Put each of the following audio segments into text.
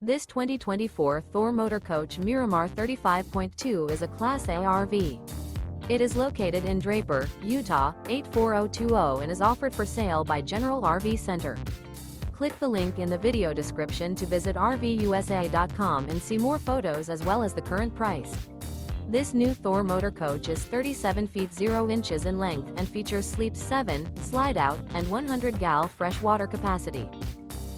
This 2024 Thor Motor Coach Miramar 35.2 is a Class A RV. It is located in Draper, Utah, 84020 and is offered for sale by General RV Center. Click the link in the video description to visit RVUSA.com and see more photos as well as the current price. This new Thor Motor Coach is 37 feet 0 inches in length and features Sleep 7, Slideout, and 100 gal fresh water capacity.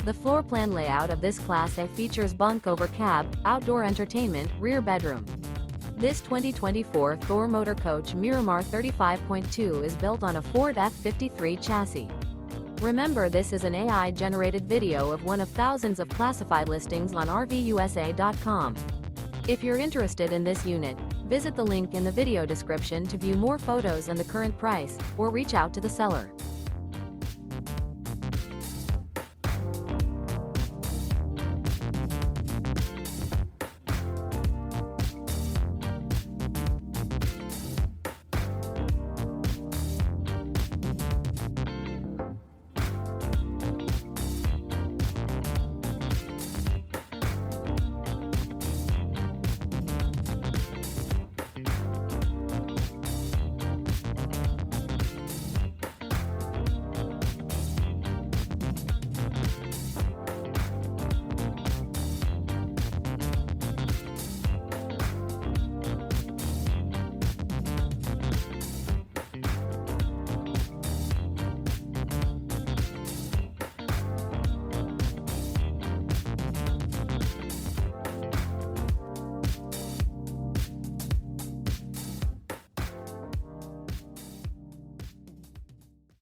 The floor plan layout of this Class A features bunk over cab, outdoor entertainment, rear bedroom. This 2024 Thor Motor Coach Miramar 35.2 is built on a Ford F53 chassis. Remember, this is an AI-generated video of one of thousands of classified listings on RVUSA.com. If you're interested in this unit, visit the link in the video description to view more photos and the current price, or reach out to the seller.